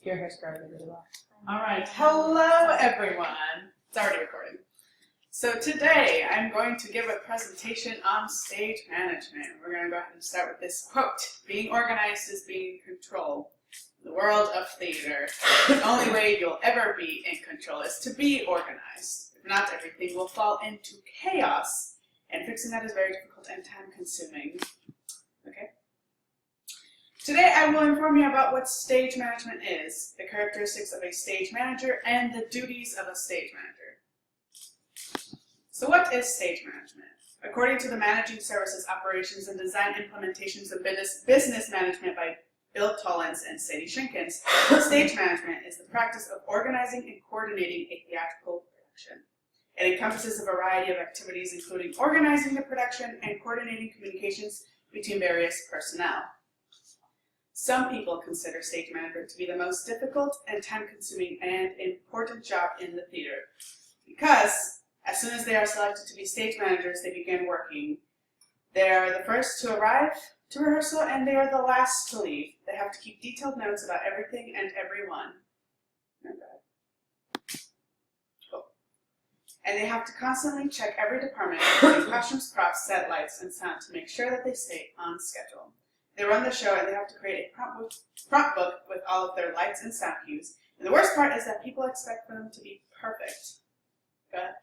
Your hair's growing really well. All right, hello everyone. It's already recording. So today I'm going to give a presentation on stage management. We're going to go ahead and start with this quote. Being organized is being in control. In the world of theater, the only way you'll ever be in control is to be organized. If not, everything will fall into chaos, and fixing that is very difficult and time-consuming. Okay? Today I will inform you about what stage management is, the characteristics of a stage manager, and the duties of a stage manager. So what is stage management? According to the Managing Services Operations and Design Implementations of Business Management by Bill Tollins and Sadie Shinkins, stage management is the practice of organizing and coordinating a theatrical production. It encompasses a variety of activities including organizing the production and coordinating communications between various personnel. Some people consider stage management to be the most difficult and time-consuming and important job in the theater because as soon as they are selected to be stage managers, they begin working. They are the first to arrive to rehearsal and they are the last to leave. They have to keep detailed notes about everything and everyone. Cool. And they have to constantly check every department, including costumes, props, set, lights, and sound to make sure that they stay on schedule. They run the show and they have to create a prompt book with all of their lights and sound cues. And the worst part is that people expect for them to be perfect. Go ahead.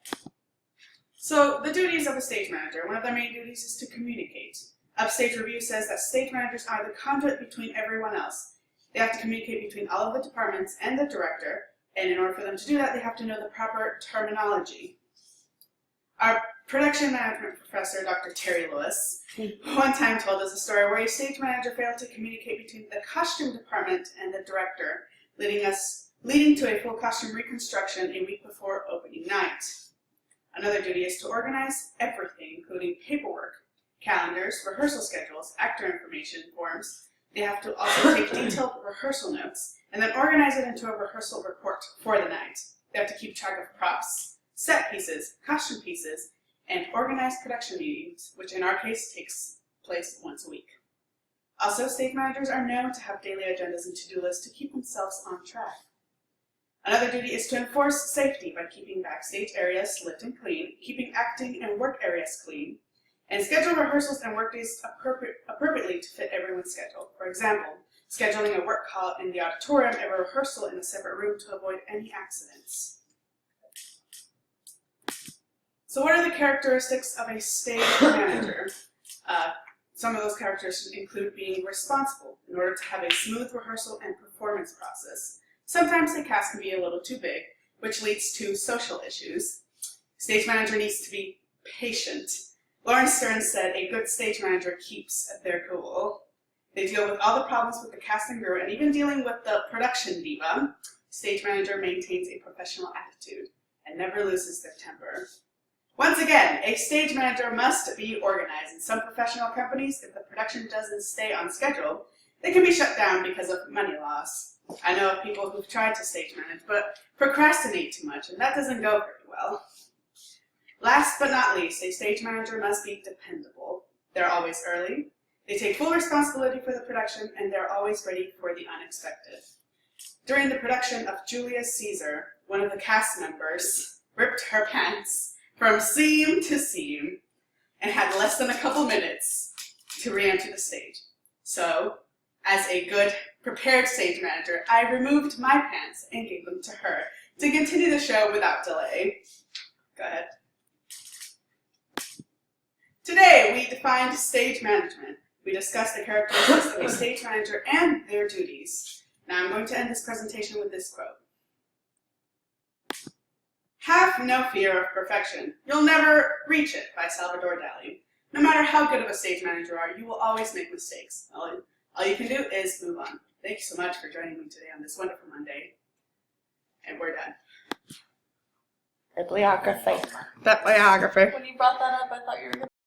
So the duties of a stage manager. One of their main duties is to communicate. Upstage Review says that stage managers are the conduit between everyone else. They have to communicate between all of the departments and the director, and in order for them to do that, they have to know the proper terminology. Our production management professor, Dr. Terry Lewis, one time told us a story where a stage manager failed to communicate between the costume department and the director, leading to a full costume reconstruction a week before opening night. Another duty is to organize everything, including paperwork, calendars, rehearsal schedules, actor information forms. They have to also take detailed rehearsal notes and then organize it into a rehearsal report for the night. They have to keep track of props, set pieces, costume pieces, and organize production meetings, which in our case takes place once a week. Also, stage managers are known to have daily agendas and to-do lists to keep themselves on track. Another duty is to enforce safety by keeping backstage areas slick and clean, keeping acting and work areas clean, and schedule rehearsals and workdays appropriately to fit everyone's schedule. For example, scheduling a work call in the auditorium and a rehearsal in a separate room to avoid any accidents. So what are the characteristics of a stage manager? Some of those characteristics include being responsible in order to have a smooth rehearsal and performance process. Sometimes the cast can be a little too big, which leads to social issues. Stage manager needs to be patient. Lawrence Stern said a good stage manager keeps their cool. They deal with all the problems with the cast and crew, and even dealing with the production diva, stage manager maintains a professional attitude and never loses their temper. Once again, a stage manager must be organized. In some professional companies, if the production doesn't stay on schedule, they can be shut down because of money loss. I know of people who've tried to stage manage, but procrastinate too much, and that doesn't go very well. Last but not least, a stage manager must be dependable. They're always early, they take full responsibility for the production, and they're always ready for the unexpected. During the production of Julius Caesar, one of the cast members ripped her pants from seam to seam and had less than a couple minutes to re-enter the stage. So, as a good prepared stage manager, I removed my pants and gave them to her to continue the show without delay. Go ahead. Today, we defined stage management. We discussed the characteristics of a stage manager and their duties. Now I'm going to end this presentation with this quote. Have no fear of perfection. You'll never reach it, by Salvador Dali. No matter how good of a stage manager you are, you will always make mistakes. All you can do is move on. Thank you so much for joining me today on this wonderful Monday. And we're done. Bibliography. Bibliography. When you brought that up, I thought you were going to